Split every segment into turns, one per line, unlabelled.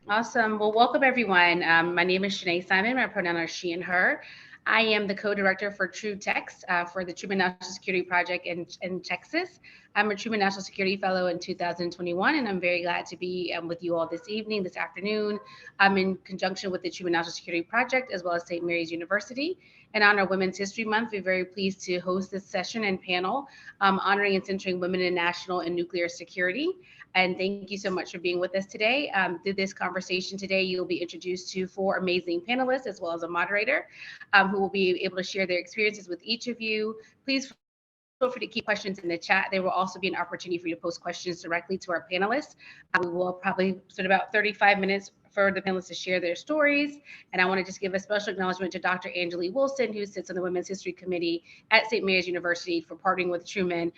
Awesome. Well, welcome everyone. My name is Shanae Simon. My pronouns are she and her. I am the co-director for TruTX for the Truman National Security Project in Texas. I'm a Truman National Security Fellow in 2021, and I'm very glad to be with you all this evening, this afternoon. I'm in conjunction with the Truman National Security Project as well as St. Mary's University. And on our Women's History Month, we're very pleased to host this session and panel honoring and centering women in national and nuclear security. And thank you so much for being with us today. Through this conversation today, you'll be introduced to four amazing panelists as well as a moderator who will be able to share their experiences with each of you. Please feel free to keep questions in the chat. There will also be an opportunity for you to post questions directly to our panelists. We will probably spend about 35 minutes for the panelists to share their stories. And I want to just give a special acknowledgement to Dr. Angela Wilson, who sits on the Women's History Committee at St. Mary's University, for partnering with Truman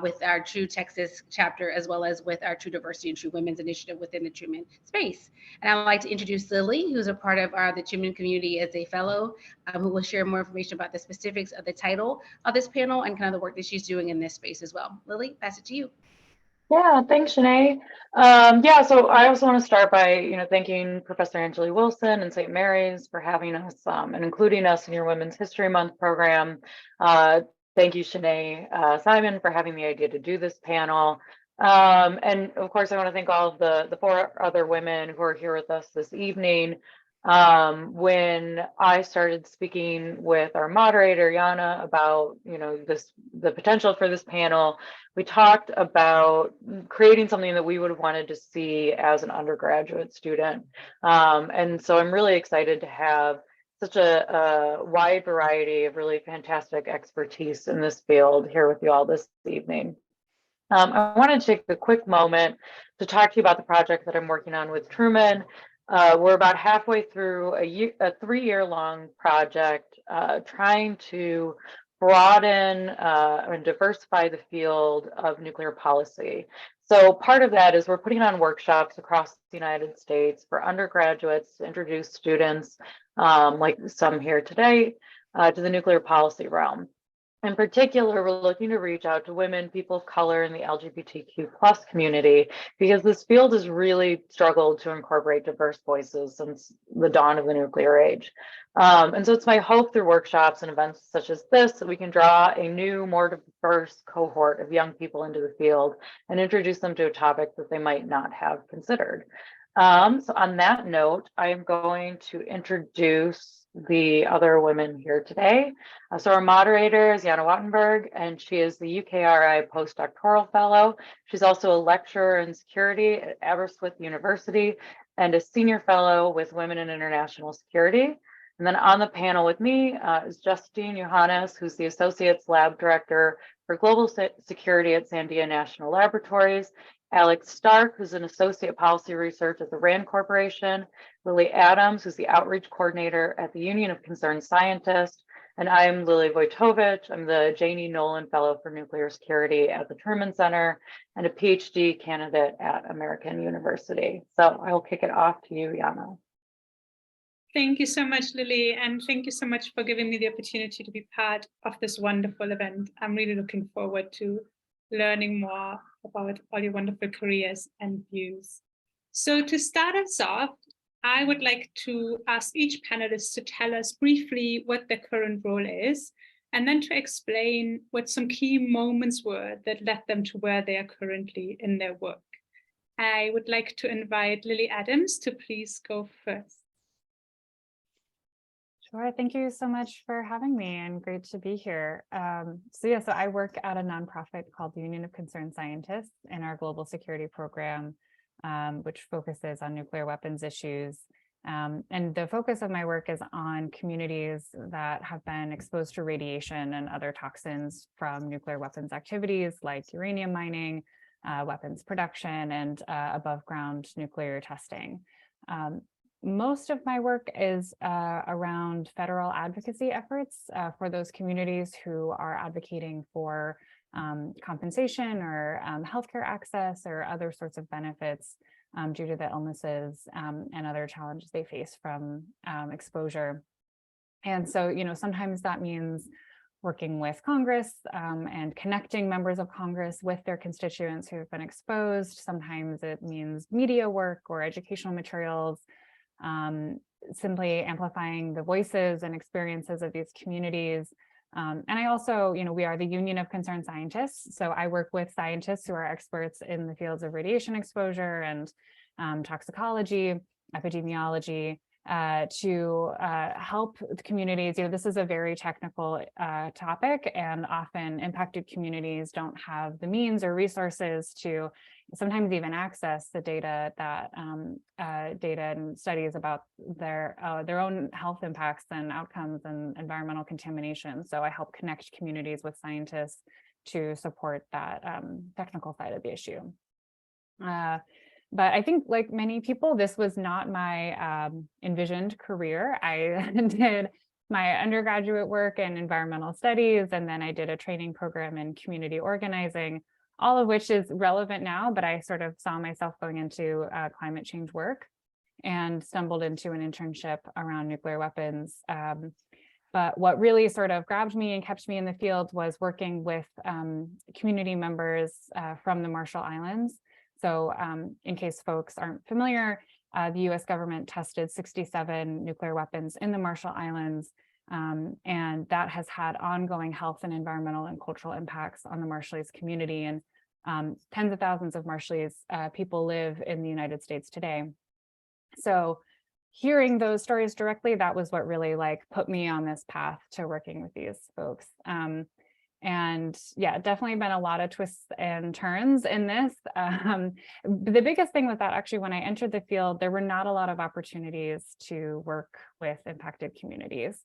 with our True Texas chapter, as well as with our True Diversity and True Women's Initiative within the Truman space. And I would like to introduce Lilly, who's a part of the Truman community as a fellow, who will share more information about the specifics of the title of this panel and kind of the work that she's doing in this space as well. Lilly, pass it to you.
Yeah, thanks, Janne. So I also want to start by, thanking Professor Angela Wilson and St. Mary's for having us and including us in your Women's History Month program. Thank you, Shanae Simon, for having the idea to do this panel. And of course, I want to thank all of the four other women who are here with us this evening. When I started speaking with our moderator, Jana, about, the potential for this panel, we talked about creating something that we would have wanted to see as an undergraduate student. And so I'm really excited to have such a wide variety of really fantastic expertise in this field here with you all this evening. I wanted to take a quick moment to talk to you about the project that I'm working on with Truman. We're about halfway through a 3-year-long project trying to broaden and diversify the field of nuclear policy. So part of that is we're putting on workshops across the United States for undergraduates to introduce students, like some here today, to the nuclear policy realm. In particular, we're looking to reach out to women, people of color, and the LGBTQ plus community, because this field has really struggled to incorporate diverse voices since the dawn of the nuclear age. And so it's my hope through workshops and events such as this that we can draw a new, more diverse cohort of young people into the field and introduce them to a topic that they might not have considered. So on that note, I am going to introduce the other women here today. So our moderator is Jana Wittenberg, and she is the UKRI postdoctoral fellow. She's also a lecturer in security at Aberystwyth University and a senior fellow with Women in International Security. And then on the panel with me is Justine Johannes, who's the Associate's Lab Director for Global Security at Sandia National Laboratories, Alex Stark, who's an Associate Policy Research at the RAND Corporation, Lily Adams, who's the Outreach Coordinator at the Union of Concerned Scientists, and I'm Lily Wojtowicz. I'm the Janne Nolan Fellow for Nuclear Security at the Truman Center and a Ph.D. candidate at American University. So I will kick it off to you, Jana.
Thank you so much, Lily, and thank you so much for giving me the opportunity to be part of this wonderful event. I'm really looking forward to learning more about all your wonderful careers and views. So to start us off, I would like to ask each panelist to tell us briefly what their current role is, and then to explain what some key moments were that led them to where they are currently in their work. I would like to invite Lily Adams to please go first.
Sure. Thank you so much for having me, and great to be here. So I work at a nonprofit called the Union of Concerned Scientists in our global security program, which focuses on nuclear weapons issues. And the focus of my work is on communities that have been exposed to radiation and other toxins from nuclear weapons activities like uranium mining, weapons production, and above ground nuclear testing. Most of my work is around federal advocacy efforts for those communities who are advocating for compensation or healthcare access or other sorts of benefits due to the illnesses and other challenges they face from exposure. And so, sometimes that means working with Congress and connecting members of Congress with their constituents who have been exposed. Sometimes it means media work or educational materials, simply amplifying the voices and experiences of these communities. And I also, we are the Union of Concerned Scientists. So I work with scientists who are experts in the fields of radiation exposure and toxicology, epidemiology, to help the communities. This is a very technical topic, and often impacted communities don't have the means or resources to sometimes even access the data that data and studies about their own health impacts and outcomes and environmental contamination. So I help connect communities with scientists to support that technical side of the issue. But I think, like many people, this was not my envisioned career. I did my undergraduate work in environmental studies, and then I did a training program in community organizing, all of which is relevant now, but I sort of saw myself going into climate change work and stumbled into an internship around nuclear weapons. But what really sort of grabbed me and kept me in the field was working with community members from the Marshall Islands. So in case folks aren't familiar, the US government tested 67 nuclear weapons in the Marshall Islands, and that has had ongoing health and environmental and cultural impacts on the Marshallese community. And tens of thousands of Marshallese people live in the United States today. So hearing those stories directly, that was what really put me on this path to working with these folks. And yeah, definitely been a lot of twists and turns in this. The biggest thing was that actually when I entered the field, there were not a lot of opportunities to work with impacted communities.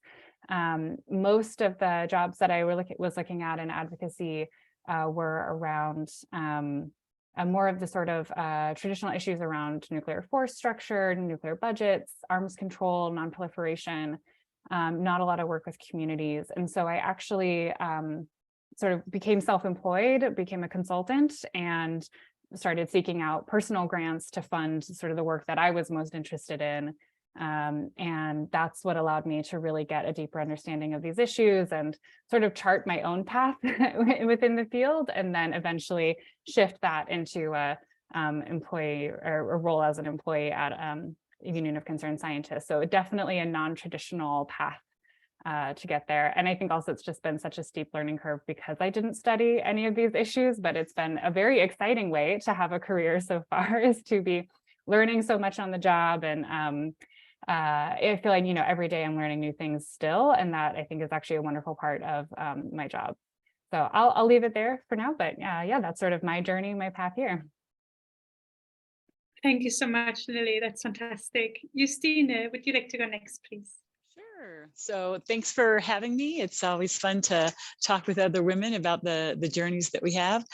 Most of the jobs that I was looking at in advocacy were around more of the sort of traditional issues around nuclear force structure, nuclear budgets, arms control, nonproliferation, not a lot of work with communities. And so I actually sort of became self-employed, became a consultant, and started seeking out personal grants to fund sort of the work that I was most interested in. And that's what allowed me to really get a deeper understanding of these issues and sort of chart my own path within the field, and then eventually shift that into a employee or a role as an employee at Union of Concerned Scientists. So definitely a non-traditional path to get there. And I think also it's just been such a steep learning curve because I didn't study any of these issues, but it's been a very exciting way to have a career so far, is to be learning so much on the job. And I feel like, every day I'm learning new things still. And that I think is actually a wonderful part of my job. So I'll leave it there for now, but yeah, that's sort of my journey, my path here.
Thank you so much, Lilly. That's fantastic. Justine, would you like to go next, please?
Sure. So thanks for having me. It's always fun to talk with other women about the journeys that we have.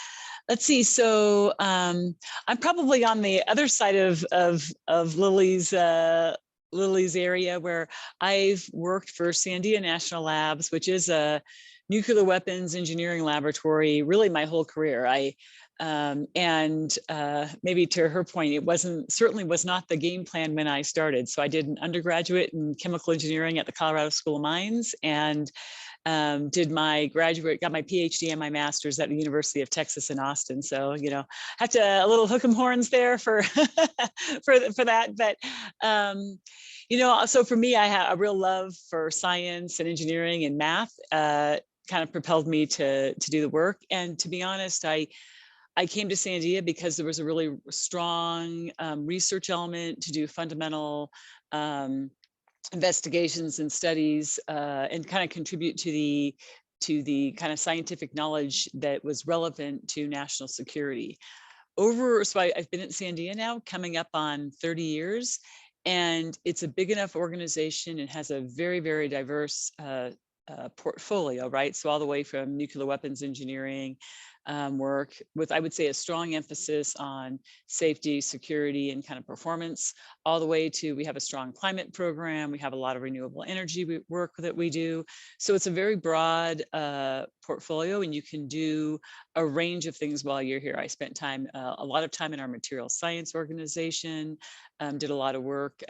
Let's see. So I'm probably on the other side of Lilly's area, where I've worked for Sandia National Labs, which is a nuclear weapons engineering laboratory, really my whole career. Maybe to her point, it certainly was not the game plan when I started. So I did an undergraduate in chemical engineering at the Colorado School of Mines, and got my Ph.D. and my master's at the University of Texas in Austin. So, have to a little hook 'em horns there for for that. But so for me, I have a real love for science and engineering and math. Kind of propelled me to do the work. And to be honest, I came to Sandia because there was a really strong research element to do fundamental investigations and studies and kind of contribute to the kind of scientific knowledge that was relevant to national security. So I've been at Sandia now coming up on 30 years, and it's a big enough organization and has a very, very diverse portfolio, right? So all the way from nuclear weapons engineering work with, I would say, a strong emphasis on safety, security, and kind of performance, all the way to, we have a strong climate program. We have a lot of renewable energy work that we do. So it's a very broad portfolio, and you can do a range of things while you're here. I spent a lot of time in our material science organization, did a lot of work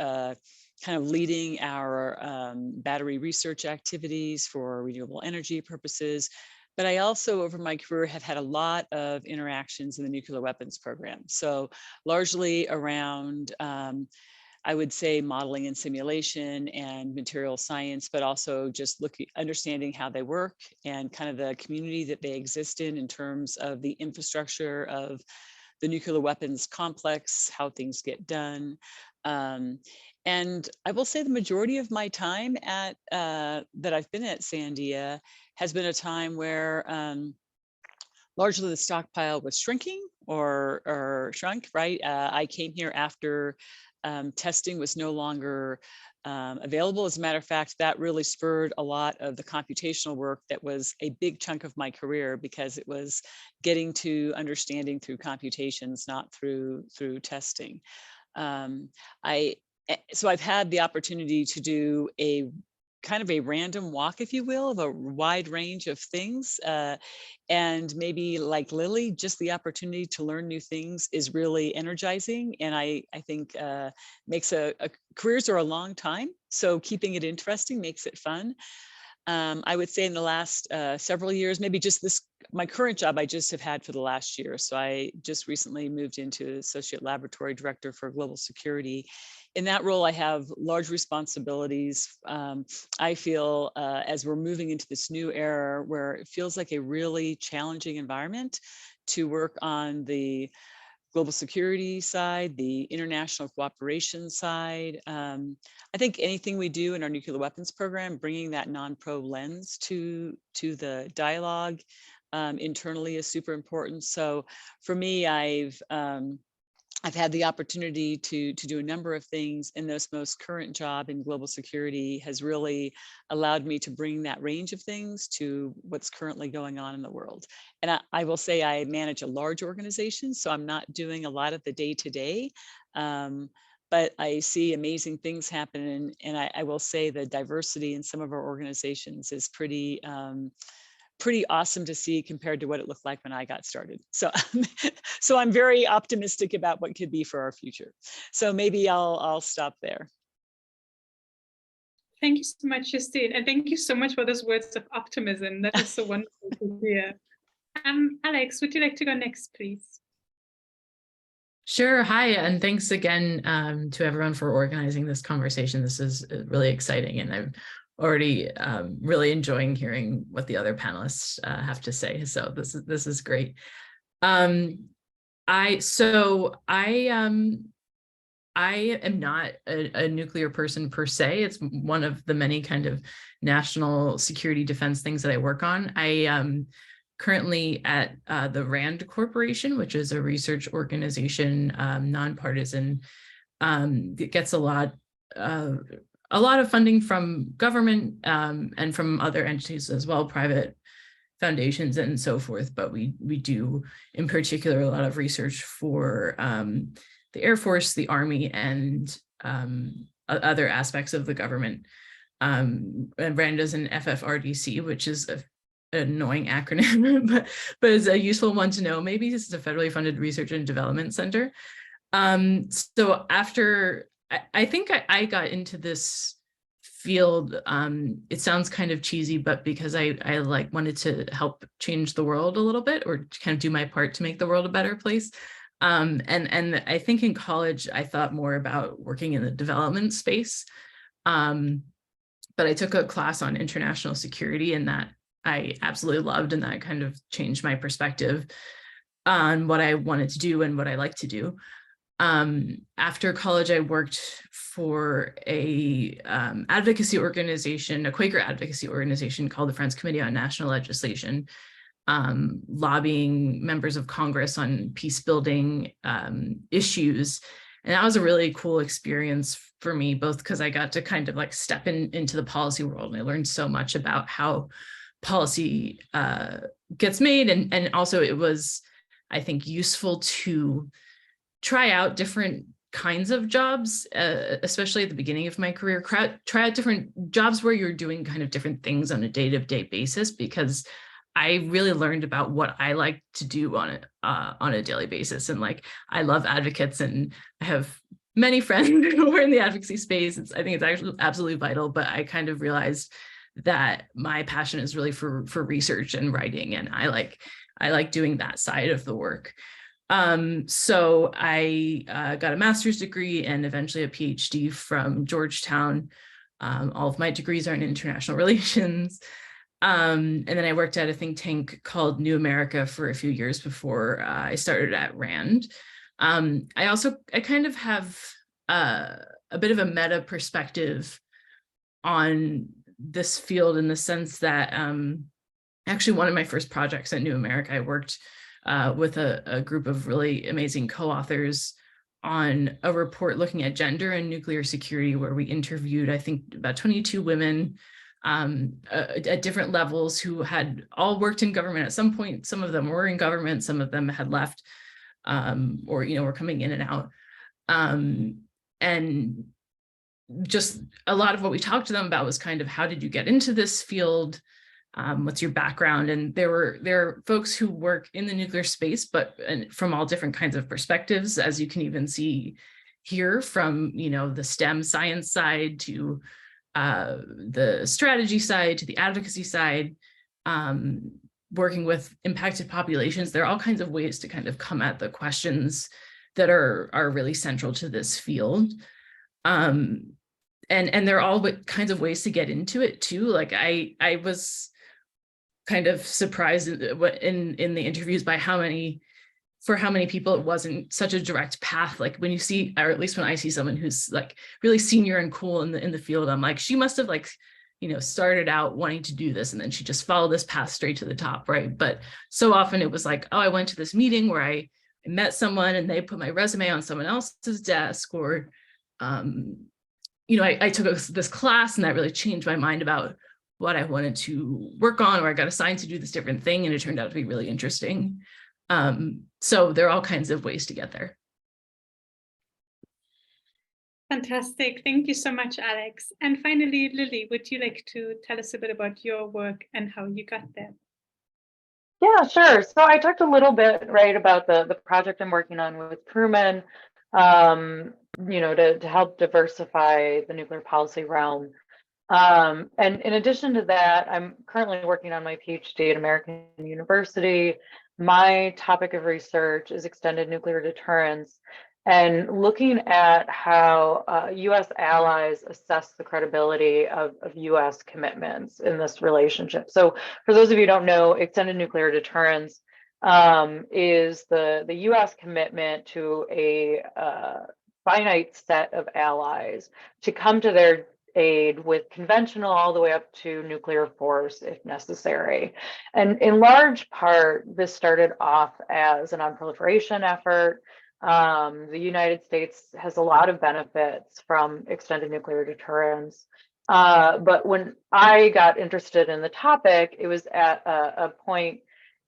kind of leading our battery research activities for renewable energy purposes. But I also, over my career, have had a lot of interactions in the nuclear weapons program. So largely around, I would say, modeling and simulation and material science, but also just understanding how they work and kind of the community that they exist in terms of the infrastructure of the nuclear weapons complex, how things get done. And I will say the majority of my time at that I've been at Sandia has been a time where largely the stockpile was shrinking or shrunk, right? I came here after testing was no longer available. As a matter of fact, that really spurred a lot of the computational work that was a big chunk of my career, because it was getting to understanding through computations, not through testing. So I've had the opportunity to do a kind of a random walk, if you will, of a wide range of things. And maybe like Lilly, just the opportunity to learn new things is really energizing. And I think makes careers are a long time. So keeping it interesting makes it fun. I would say in the last several years, maybe just my current job I just have had for the last year. So I just recently moved into Associate Laboratory Director for Global Security. In that role, I have large responsibilities. I feel as we're moving into this new era where it feels like a really challenging environment to work on the global security side, the international cooperation side. I think anything we do in our nuclear weapons program, bringing that non-pro lens to the dialogue internally is super important. So for me, I've had the opportunity to do a number of things, and this most current job in global security has really allowed me to bring that range of things to what's currently going on in the world. And I will say I manage a large organization, so I'm not doing a lot of the day-to-day, but I see amazing things happen. And I will say the diversity in some of our organizations is pretty awesome to see compared to what it looked like when I got started. So, so I'm very optimistic about what could be for our future. So maybe I'll stop there.
Thank you so much, Justine. And thank you so much for those words of optimism. That is so wonderful to hear. Alex, would you like to go next, please?
Sure. Hi, and thanks again to everyone for organizing this conversation. This is really exciting, and I'm already really enjoying hearing what the other panelists have to say. So this is great. I am not a nuclear person per se. It's one of the many kind of national security defense things that I work on. I am currently at the RAND Corporation, which is a research organization, nonpartisan. It gets a lot of funding from government and from other entities as well, private foundations and so forth. But we do, in particular, a lot of research for the Air Force, the Army, and other aspects of the government. And RAND is an FFRDC, which is an annoying acronym, but is a useful one to know. Maybe this is a federally funded research and development center. So after I think I got into this field, it sounds kind of cheesy, but because I like wanted to help change the world a little bit, or kind of do my part to make the world a better place. And I think in college, I thought more about working in the development space. But I took a class on international security, and that I absolutely loved, and that kind of changed my perspective on what I wanted to do and what I like to do. After college, I worked for a advocacy organization, a Quaker advocacy organization called the Friends Committee on National Legislation, lobbying members of Congress on peace building issues. And that was a really cool experience for me, both because I got to kind of like step into the policy world, and I learned so much about how policy gets made. And also it was, I think, useful to try out different kinds of jobs, especially at the beginning of my career, try out different jobs where you're doing kind of different things on a day-to-day basis, because I really learned about what I like to do on a daily basis. And like, I love advocates, and I have many friends who are in the advocacy space. I think it's actually absolutely vital, but I kind of realized that my passion is really for research and writing, and I like doing that side of the work. So I got a master's degree and eventually a PhD from Georgetown. All of my degrees are in international relations. And then I worked at a think tank called New America for a few years before I started at RAND. I kind of have a bit of a meta perspective on this field, in the sense that actually one of my first projects at New America, I worked with a group of really amazing co-authors on a report looking at gender and nuclear security, where we interviewed, I think, about 22 women at different levels who had all worked in government at some point. Some of them were in government, some of them had left, or were coming in and out. And just a lot of what we talked to them about was kind of, how did you get into this field? What's your background? And there are folks who work in the nuclear space, but from all different kinds of perspectives, as you can even see here, from the STEM science side to the strategy side to the advocacy side, working with impacted populations. There are all kinds of ways to kind of come at the questions that are really central to this field. And there are all kinds of ways to get into it too. Like I was kind of surprised in the interviews by how many people it wasn't such a direct path. Like when you see, or at least when I see someone who's like really senior and cool in the field, I'm like, she must have started out wanting to do this and then she just followed this path straight to the top, right? But so often it was like, oh, I went to this meeting where I met someone and they put my resume on someone else's desk, or I took this class and that really changed my mind about what I wanted to work on, or I got assigned to do this different thing and it turned out to be really interesting. So there are all kinds of ways to get there.
Fantastic. Thank you so much, Alex. And finally, Lilly, would you like to tell us a bit about your work and how you got there?
Yeah, sure. So I talked a little bit, right, about the project I'm working on with Truman, to help diversify the nuclear policy realm. And in addition to that, I'm currently working on my PhD at American University. My topic of research is extended nuclear deterrence, and looking at how U.S. allies assess the credibility of U.S. commitments in this relationship. So for those of you who don't know, extended nuclear deterrence is the U.S. commitment to a finite set of allies to come to their aid with conventional all the way up to nuclear force if necessary. And in large part, this started off as a non-proliferation effort. The United States has a lot of benefits from extended nuclear deterrence. But when I got interested in the topic, it was at a point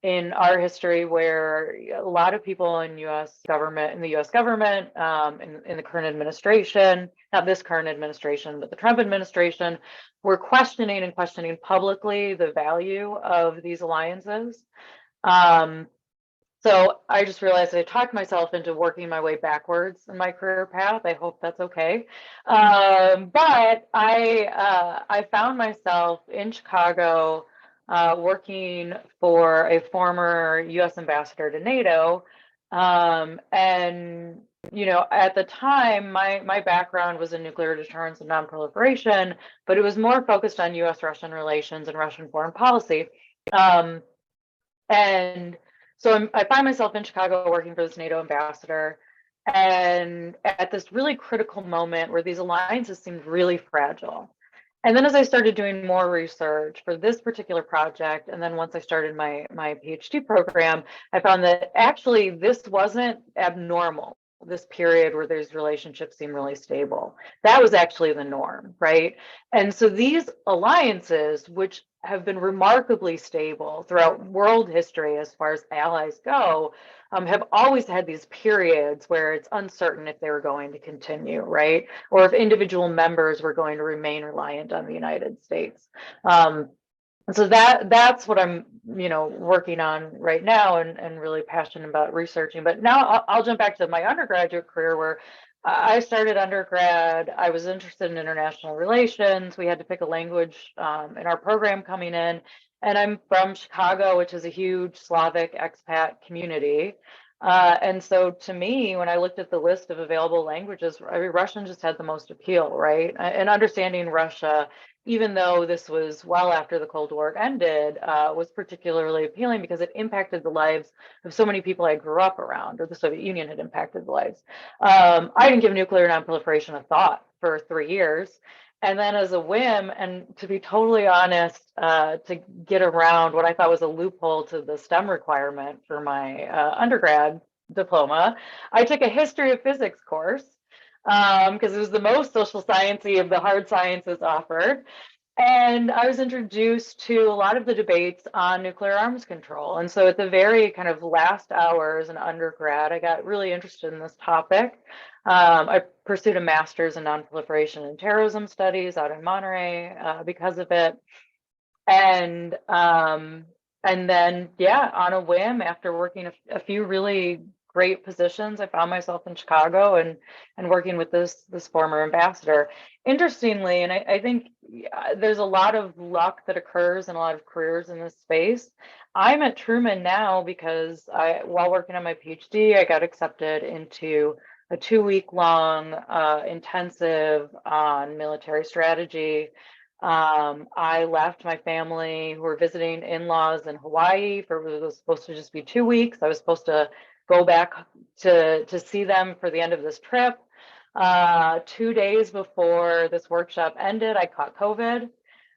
in our history where a lot of people in the U.S. government, in the current administration, not this current administration, but the Trump administration, were questioning publicly the value of these alliances. So I just realized I talked myself into working my way backwards in my career path. I hope that's okay. But I found myself in Chicago working for a former U.S. ambassador to NATO. And, at the time, my background was in nuclear deterrence and nonproliferation, but it was more focused on U.S.-Russian relations and Russian foreign policy. And so I find myself in Chicago working for this NATO ambassador, and at this really critical moment where these alliances seemed really fragile. And then as I started doing more research for this particular project, and then once I started my PhD program, I found that actually this wasn't abnormal, this period where these relationships seem really stable. That was actually the norm, right? And so these alliances, which have been remarkably stable throughout world history as far as allies go, have always had these periods where it's uncertain if they were going to continue, right? Or if individual members were going to remain reliant on the United States. So that's what I'm, working on right now and really passionate about researching. But now I'll jump back to my undergraduate career where I started undergrad. I was interested in international relations. We had to pick a language in our program coming in. And I'm from Chicago, which is a huge Slavic expat community. And so to me, when I looked at the list of available languages, I mean, Russian just had the most appeal, right? And understanding Russia, even though this was well after the Cold War ended, was particularly appealing because it impacted the lives of so many people I grew up around, or the Soviet Union had impacted the lives. I didn't give nuclear nonproliferation a thought for 3 years. And then as a whim, and to be totally honest, to get around what I thought was a loophole to the STEM requirement for my undergrad diploma, I took a history of physics course because it was the most social sciencey of the hard sciences offered. And I was introduced to a lot of the debates on nuclear arms control. And so at the very kind of last hour as an undergrad, I got really interested in this topic. I pursued a master's in nonproliferation and terrorism studies out in Monterey because of it. And then, yeah, on a whim, after working a few really great positions, I found myself in Chicago and working with this former ambassador. Interestingly, and I think there's a lot of luck that occurs in a lot of careers in this space. I'm at Truman now because while working on my PhD, I got accepted into a 2-week-long intensive on military strategy. I left my family who were visiting in-laws in Hawaii for it was supposed to just be 2 weeks. I was supposed to go back to see them for the end of this trip. 2 days before this workshop ended, I caught COVID.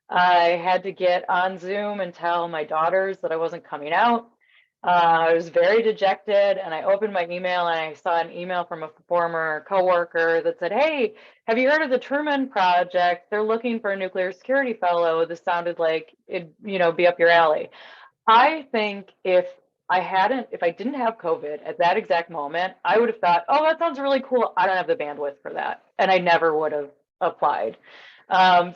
I had to get on Zoom and tell my daughters that I wasn't coming out. I was very dejected, and I opened my email and I saw an email from a former coworker that said, "Hey, have you heard of the Truman Project? They're looking for a nuclear security fellow." This sounded like it'd, be up your alley. I think if I didn't have COVID at that exact moment, I would have thought, "Oh, that sounds really cool. I don't have the bandwidth for that," and I never would have applied.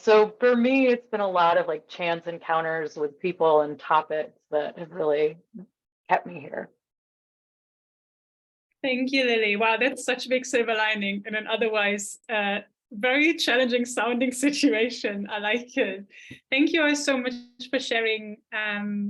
So for me, it's been a lot of like chance encounters with people and topics that have really kept me here.
Thank you, Lily. Wow, that's such a big silver lining in an otherwise very challenging sounding situation. I like it. Thank you all so much for sharing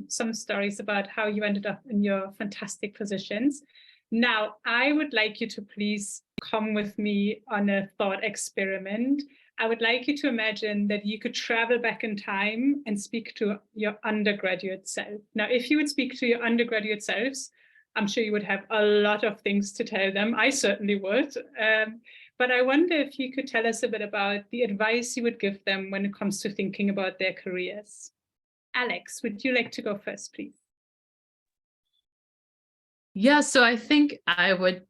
some stories about how you ended up in your fantastic positions. Now, I would like you to please come with me on a thought experiment. I would like you to imagine that you could travel back in time and speak to your undergraduate self. Now, if you would speak to your undergraduate selves, I'm sure you would have a lot of things to tell them. I certainly would. But I wonder if you could tell us a bit about the advice you would give them when it comes to thinking about their careers. Alex, would you like to go first, please?
Yeah, so I think I would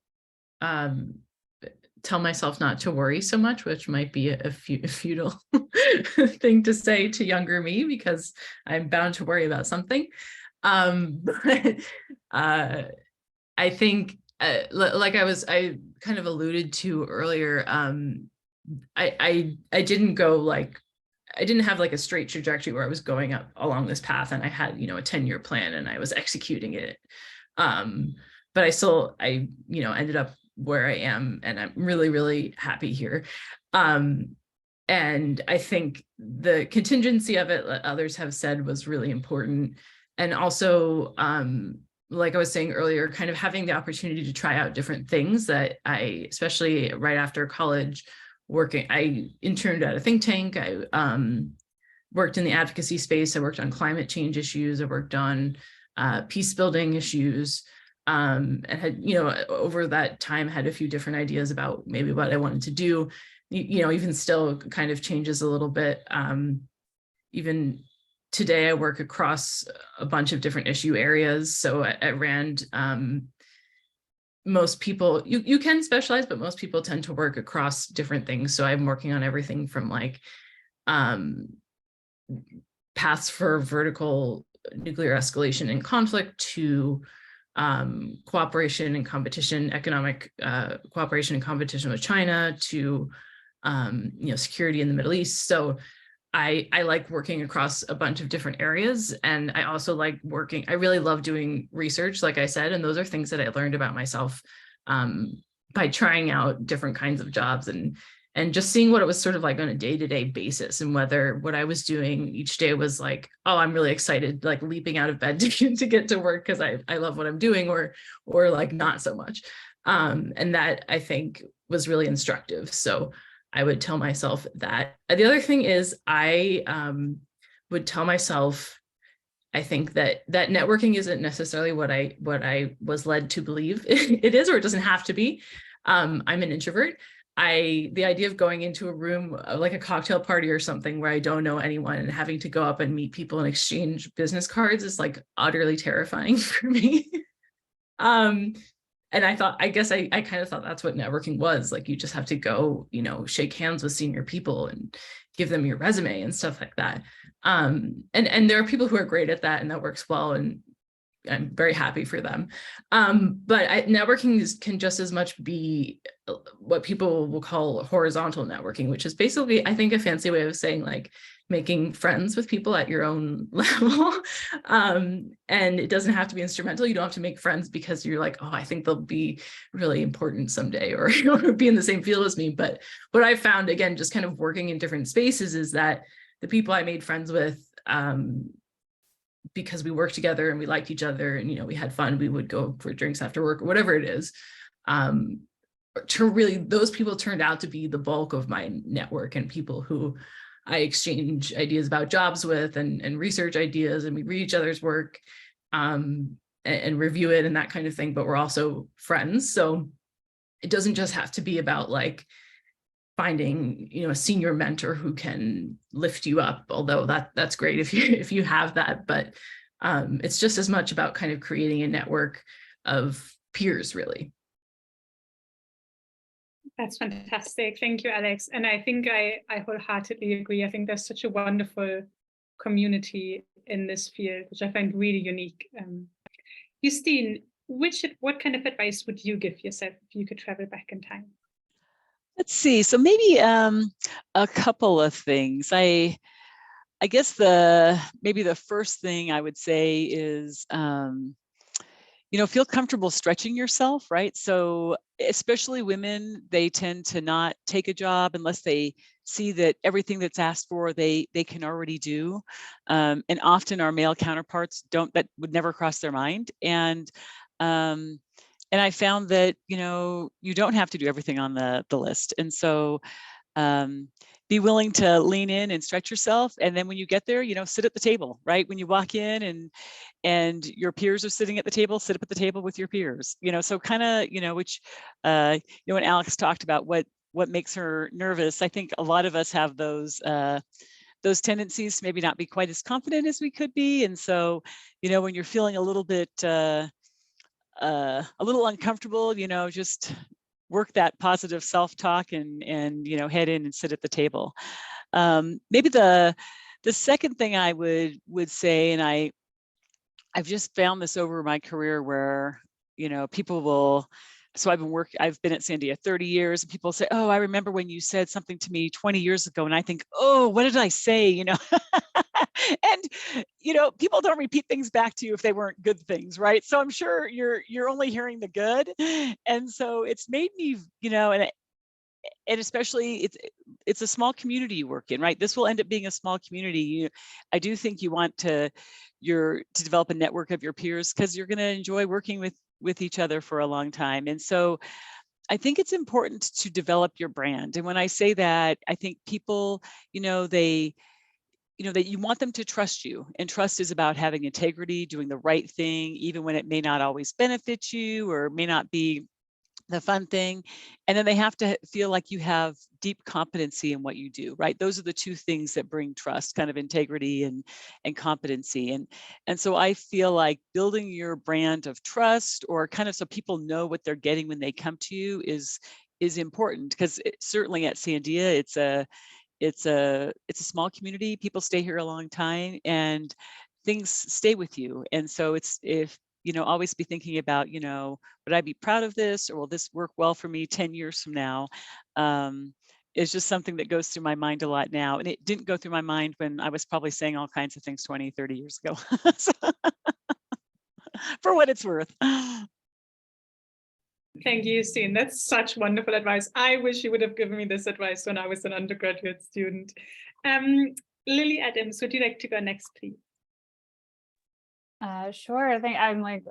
tell myself not to worry so much, which might be a futile thing to say to younger me because I'm bound to worry about something. But I think, like I kind of alluded to earlier, I didn't go like, I didn't have like a straight trajectory where I was going up along this path and I had, a 10-year plan and I was executing it. But I ended up where I am and I'm really, really happy here. And I think the contingency of it, others have said, was really important. And also, like I was saying earlier, kind of having the opportunity to try out different things that especially right after college, I interned at a think tank. I worked in the advocacy space. I worked on climate change issues. I worked on peace building issues. And had, over that time had a few different ideas about maybe what I wanted to do, even still kind of changes a little bit. Even today I work across a bunch of different issue areas. So at RAND, most people, you can specialize, but most people tend to work across different things. So I'm working on everything from like paths for vertical nuclear escalation and conflict to cooperation and competition, economic cooperation and competition with China to, security in the Middle East. So I like working across a bunch of different areas. And I also like I really love doing research, like I said, and those are things that I learned about myself by trying out different kinds of jobs and just seeing what it was sort of like on a day-to-day basis, and whether what I was doing each day was like, oh, I'm really excited, like leaping out of bed to get to work because I love what I'm doing, or like not so much. And that, I think, was really instructive. So I would tell myself that. The other thing is I would tell myself, I think that networking isn't necessarily what I was led to believe it is, or it doesn't have to be. I'm an introvert. The idea of going into a room like a cocktail party or something where I don't know anyone and having to go up and meet people and exchange business cards is like utterly terrifying for me. And I guess I kind of thought that's what networking was. Like, you just have to go, shake hands with senior people and give them your resume and stuff like that. And there are people who are great at that, and that works well, and I'm very happy for them. But networking can just as much be what people will call horizontal networking, which is basically, I think, a fancy way of saying like making friends with people at your own level. And it doesn't have to be instrumental. You don't have to make friends because you're like, oh, I think they'll be really important someday, or be in the same field as me. But what I found, again, just kind of working in different spaces, is that the people I made friends with, because we worked together and we liked each other and, we had fun, we would go for drinks after work or whatever it is. Those people turned out to be the bulk of my network, and people who I exchange ideas about jobs with and research ideas, and we read each other's work and review it and that kind of thing, but we're also friends. So it doesn't just have to be about like finding, a senior mentor who can lift you up, although that's great if you have that, but it's just as much about kind of creating a network of peers, really.
That's fantastic. Thank you, Alex. And I think I wholeheartedly agree. I think there's such a wonderful community in this field, which I find really unique. Justine, what kind of advice would you give yourself if you could travel back in time?
Let's see. So maybe a couple of things. I guess maybe the first thing I would say is, feel comfortable stretching yourself, right? So especially women, they tend to not take a job unless they see that everything that's asked for, they can already do. And often our male counterparts that would never cross their mind. And I found that, you don't have to do everything on the list. And so be willing to lean in and stretch yourself. And then when you get there, sit at the table, right? When you walk in and your peers are sitting at the table, sit up at the table with your peers, so kind of, which, when Alex talked about what makes her nervous, I think a lot of us have those tendencies to maybe not be quite as confident as we could be. And so, when you're feeling a little bit, a little uncomfortable, just work that positive self-talk and head in and sit at the table. Maybe the second thing I would say, and I've just found this over my career where, people will, so I've been at Sandia 30 years, and people say, oh, I remember when you said something to me 20 years ago. And I think, oh, what did I say? And, people don't repeat things back to you if they weren't good things, right? So I'm sure you're only hearing the good. And so it's made me, and especially it's a small community you work in, right? This will end up being a small community. I do think you want to develop a network of your peers, because you're going to enjoy working with each other for a long time. And so I think it's important to develop your brand. And when I say that, I think people, that you want them to trust you, and trust is about having integrity, doing the right thing, even when it may not always benefit you or may not be the fun thing. And then they have to feel like you have deep competency in what you do, right? Those are the two things that bring trust, kind of integrity and competency. And so I feel like building your brand of trust, or kind of so people know what they're getting when they come to you, is important, because certainly at Sandia, it's a small community. People stay here a long time, and things stay with you. And so always be thinking about, would I be proud of this, or will this work well for me 10 years from now? It's just something that goes through my mind a lot now. And it didn't go through my mind when I was probably saying all kinds of things 20, 30 years ago. So, for what it's worth.
Thank you, Justine. That's such wonderful advice. I wish you would have given me this advice when I was an undergraduate student. Lily Adams, would you like to go next, please?
Sure. I think I'm like,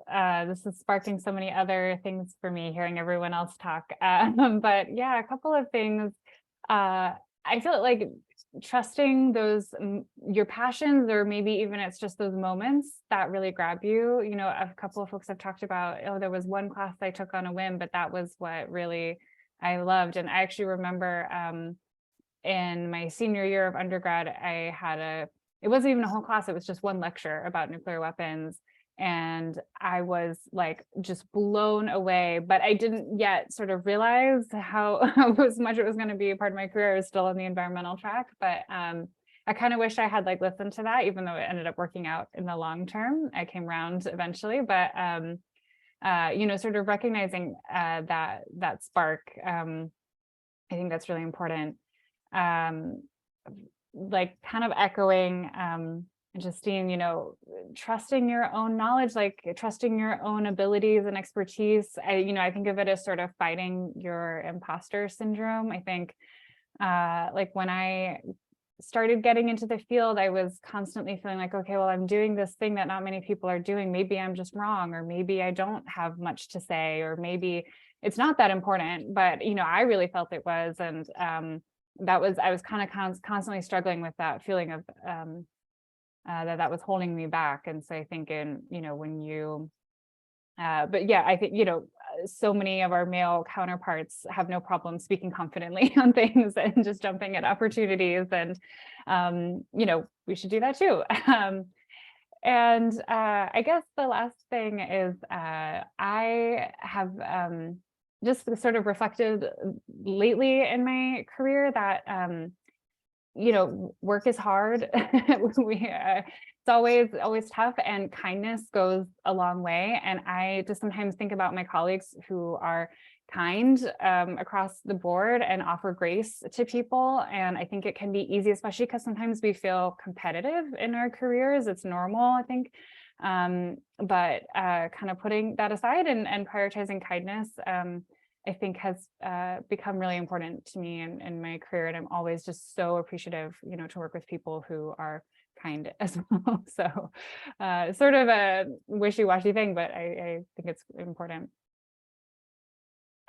this is sparking so many other things for me, hearing everyone else talk. But yeah, a couple of things. I feel like trusting those, your passions, or maybe even it's just those moments that really grab you. You know, a couple of folks have talked about, oh, there was one class I took on a whim, but that was what really I loved. And I actually remember in my senior year of undergrad, I had it wasn't even a whole class, it was just one lecture about nuclear weapons. And I was like just blown away, but I didn't yet sort of realize how much it was going to be a part of my career. I was still on the environmental track, but I kind of wish I had like listened to that, even though it ended up working out in the long term. I came around eventually, but you know, sort of recognizing that spark, I think that's really important. Like kind of echoing Justine, you know, trusting your own knowledge, like trusting your own abilities and expertise. I think of it as sort of fighting your imposter syndrome. I think like when I started getting into the field, I was constantly feeling like, okay, well, I'm doing this thing that not many people are doing. Maybe I'm just wrong, or maybe I don't have much to say, or maybe it's not that important. But, you know, I really felt it was. And I was kind of constantly struggling with that feeling of that was holding me back. And so I think when you, but yeah, I think, so many of our male counterparts have no problem speaking confidently on things and just jumping at opportunities. And, we should do that too. And I guess the last thing is I have just sort of reflected lately in my career that, work is hard. It's always tough, and kindness goes a long way. And I just sometimes think about my colleagues who are kind across the board and offer grace to people. And I think it can be easy, especially because sometimes we feel competitive in our careers. It's normal, I think. But kind of putting that aside and prioritizing kindness, I think has become really important to me in my career. And I'm always just so appreciative, to work with people who are kind as well. So sort of a wishy-washy thing, but I think it's important.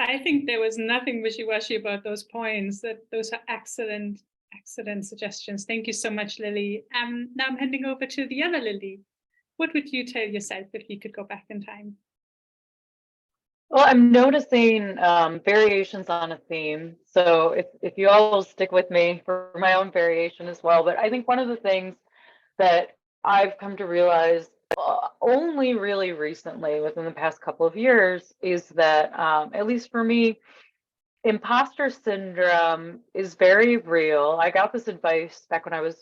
I think there was nothing wishy-washy about those points. Those are excellent suggestions. Thank you so much, Lily. Now I'm handing over to the other Lily. What would you tell yourself if you could go back in time?
Well, I'm noticing variations on a theme. So if you all will stick with me for my own variation as well. But I think one of the things that I've come to realize only really recently, within the past couple of years, is that, at least for me, imposter syndrome is very real. I got this advice back when I was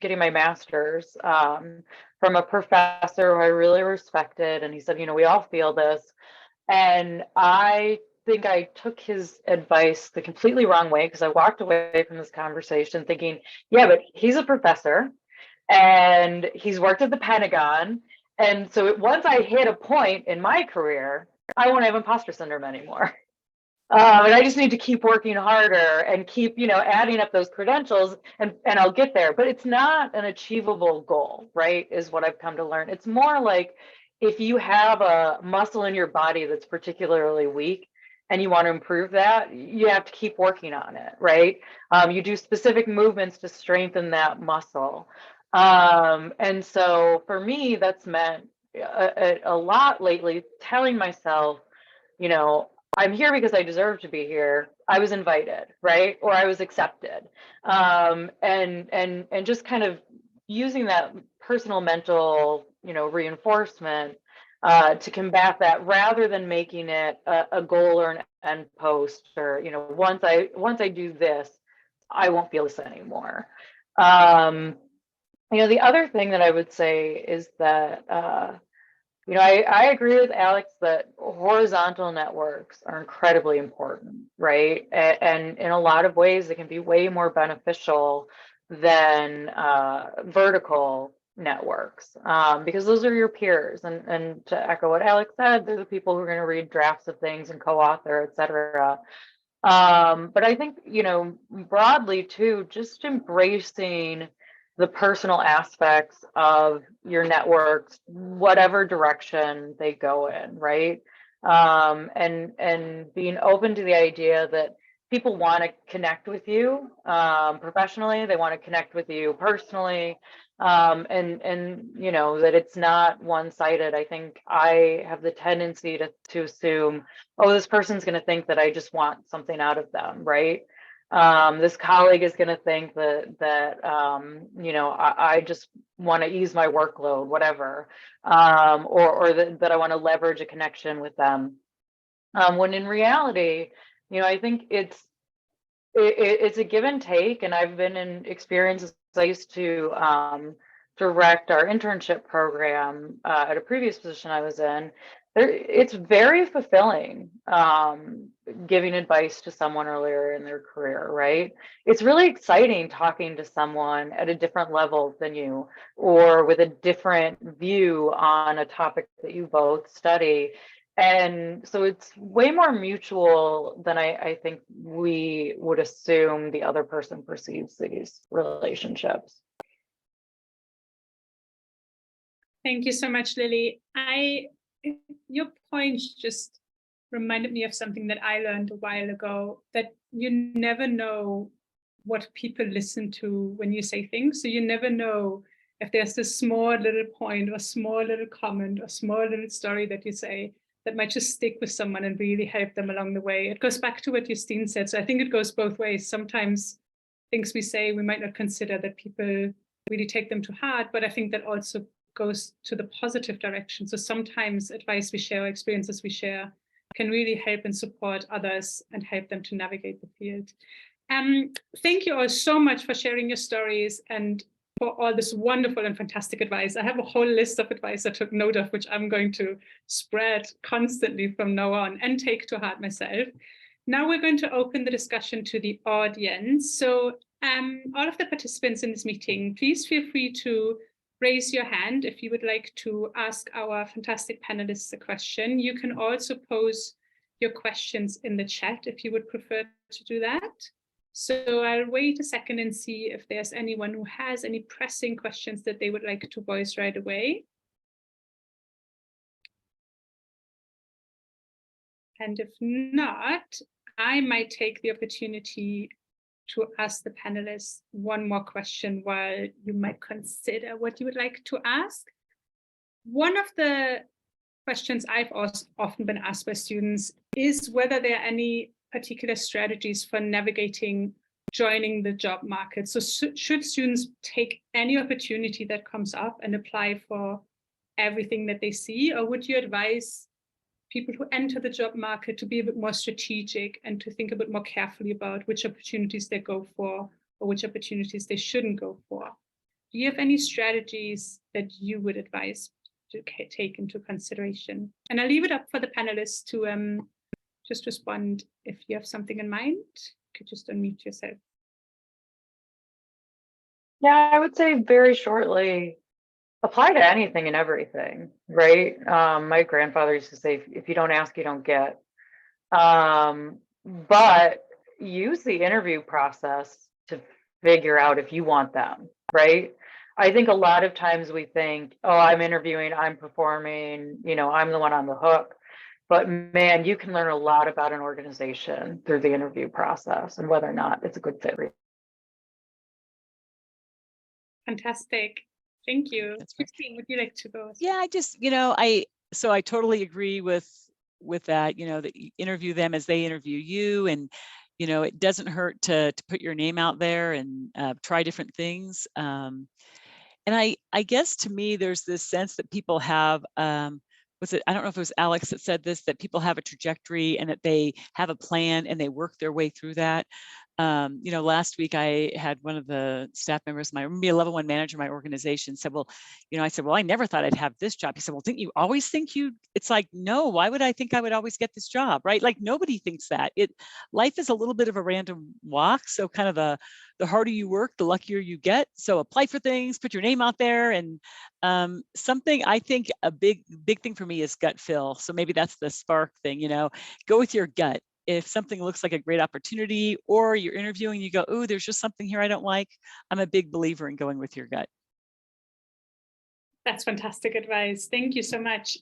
getting my master's from a professor who I really respected. And he said, we all feel this. And I think I took his advice the completely wrong way, because I walked away from this conversation thinking, yeah, but he's a professor and he's worked at the Pentagon. And so once I hit a point in my career, I won't have imposter syndrome anymore. And I just need to keep working harder and keep, adding up those credentials and I'll get there. But it's not an achievable goal, right? Is what I've come to learn. It's more like if you have a muscle in your body that's particularly weak and you want to improve that, you have to keep working on it, right? You do specific movements to strengthen that muscle. And so for me, that's meant a lot lately, telling myself, I'm here because I deserve to be here. I was invited, right? Or I was accepted. And just kind of using that personal mental, reinforcement to combat that, rather than making it a goal or an end post, or, once I do this, I won't feel this anymore. The other thing that I would say is that, I agree with Alex that horizontal networks are incredibly important, right? And in a lot of ways, it can be way more beneficial than vertical networks, because those are your peers. And to echo what Alex said, they're the people who are going to read drafts of things and co-author, et cetera. But I think, broadly too, just embracing the personal aspects of your networks, whatever direction they go in, right? And being open to the idea that people want to connect with you professionally, they want to connect with you personally, and that it's not one-sided. I think I have the tendency to assume, oh, this person's going to think that I just want something out of them, right? This colleague is going to think that I just want to ease my workload, whatever, or that I want to leverage a connection with them. When in reality, I think it's a give and take. And I've been in experiences. I used to direct our internship program at a previous position I was in. It's very fulfilling giving advice to someone earlier in their career, right? It's really exciting talking to someone at a different level than you, or with a different view on a topic that you both study. And so it's way more mutual than I think we would assume the other person perceives these relationships.
Thank you so much, Lily. Your point just reminded me of something that I learned a while ago, that you never know what people listen to when you say things. So you never know if there's this small little point or small little comment or small little story that you say that might just stick with someone and really help them along the way. It goes back to what Justine said. So I think it goes both ways. Sometimes things we say, we might not consider that people really take them to heart, but I think that also goes to the positive direction. So sometimes advice we share, or experiences we share, can really help and support others and help them to navigate the field. Thank you all so much for sharing your stories and for all this wonderful and fantastic advice. I have a whole list of advice I took note of, which I'm going to spread constantly from now on and take to heart myself. Now we're going to open the discussion to the audience. So all of the participants in this meeting, please feel free to raise your hand if you would like to ask our fantastic panelists a question. You can also pose your questions in the chat if you would prefer to do that. So I'll wait a second and see if there's anyone who has any pressing questions that they would like to voice right away. And if not, I might take the opportunity to ask the panelists one more question while you might consider what you would like to ask. One of the questions I've often been asked by students is whether there are any particular strategies for navigating joining the job market. So should students take any opportunity that comes up and apply for everything that they see, or would you advise people who enter the job market to be a bit more strategic and to think a bit more carefully about which opportunities they go for or which opportunities they shouldn't go for? Do you have any strategies that you would advise to take into consideration? And I'll leave it up for the panelists to just respond if you have something in mind. You could just unmute yourself.
Yeah, I would say very shortly, apply to anything and everything, right? My grandfather used to say, if you don't ask, you don't get. But use the interview process to figure out if you want them, right? I think a lot of times we think, oh, I'm interviewing, I'm performing, I'm the one on the hook. But man, you can learn a lot about an organization through the interview process and whether or not it's a good fit for you.
Fantastic. Thank you. Justine, would you like to go?
Yeah, I just, I totally agree with that, that you interview them as they interview you. And, it doesn't hurt to put your name out there and try different things. And I guess to me, there's this sense that people have, I don't know if it was Alex that said this, that people have a trajectory and that they have a plan and they work their way through that. Last week I had one of the staff members, a level 1 manager in my organization said, well, I said, well, I never thought I'd have this job. He said, well, didn't you always think it's like, no, why would I think I would always get this job, right? Like nobody thinks that. Life is a little bit of a random walk. So kind of the harder you work, the luckier you get. So apply for things, put your name out there. And something I think a big thing for me is gut feel. So maybe that's the spark thing, go with your gut. If something looks like a great opportunity or you're interviewing, you go, oh, there's just something here I don't like. I'm a big believer in going with your gut.
That's fantastic advice. Thank you so much.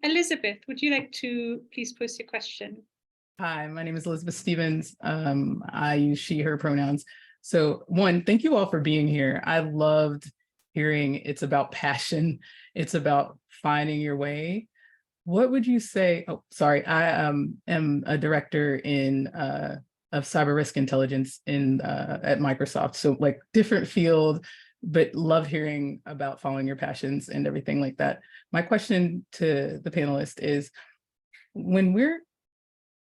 Elizabeth, would you like to please post your question?
Hi, my name is Elizabeth Stevens. I use she, her pronouns. So one, thank you all for being here. I loved hearing it's about passion. It's about finding your way. What would you say? Oh, sorry. I am a director of cyber risk intelligence at Microsoft. So like different field, but love hearing about following your passions and everything like that. My question to the panelist is, when we're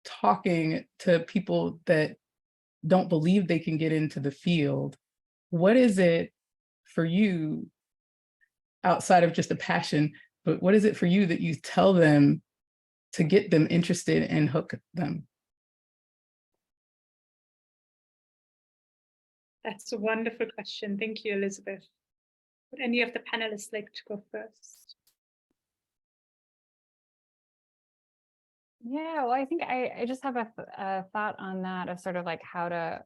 talking to people that don't believe they can get into the field, what is it for you outside of just a passion? But what is it for you that you tell them to get them interested and hook them?
That's a wonderful question. Thank you, Elizabeth. Would any of the panelists like to go first?
Yeah, well, I think I just have a thought on that of sort of like how to,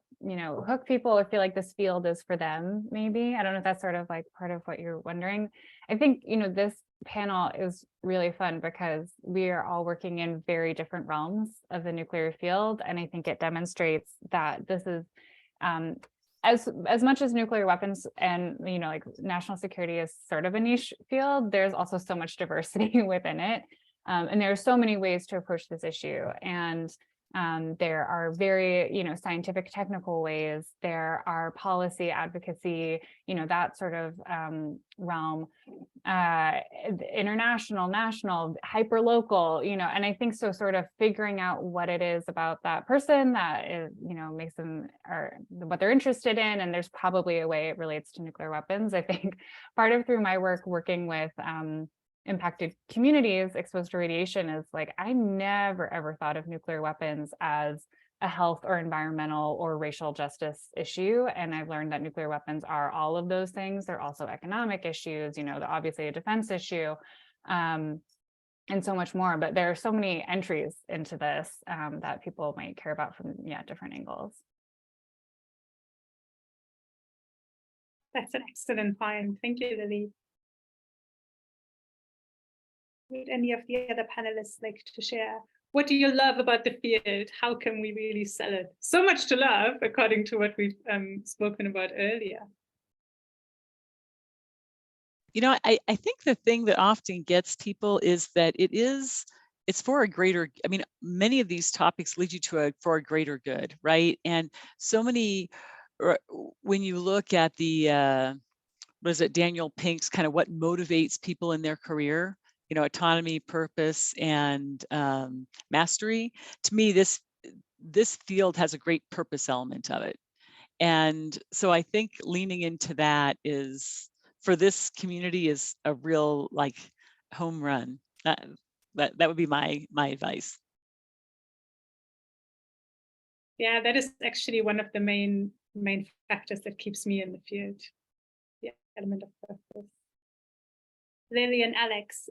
hook people or feel like this field is for them, maybe. I don't know if that's sort of like part of what you're wondering. I think, this panel is really fun because we are all working in very different realms of the nuclear field. And I think it demonstrates that this is, as much as nuclear weapons and, like national security is sort of a niche field, there's also so much diversity within it. And there are so many ways to approach this issue. And there are very, scientific, technical ways. There are policy advocacy, that sort of realm, international, national, hyper local, and I think so sort of figuring out what it is about that person that is, makes them or what they're interested in. And there's probably a way it relates to nuclear weapons. I think part of through my work working with impacted communities exposed to radiation is like, I never ever thought of nuclear weapons as a health or environmental or racial justice issue. And I've learned that nuclear weapons are all of those things. They're also economic issues, they're obviously a defense issue, and so much more. But there are so many entries into this that people might care about from different angles.
That's an excellent point. Thank you, Lilly. Would any of the other panelists like to share? What do you love about the field? How can we really sell it? So much to love, according to what we've spoken about earlier.
I think the thing that often gets people is that it's for a greater, many of these topics lead you to for a greater good, right? And so many, when you look at the, Daniel Pink's kind of what motivates people in their career, autonomy, purpose, and mastery. To me, this field has a great purpose element of it. And so I think leaning into that is, for this community, is a real like home run. That would be my advice.
Yeah, that is actually one of the main factors that keeps me in the field. The element of purpose. Lilly and Alex,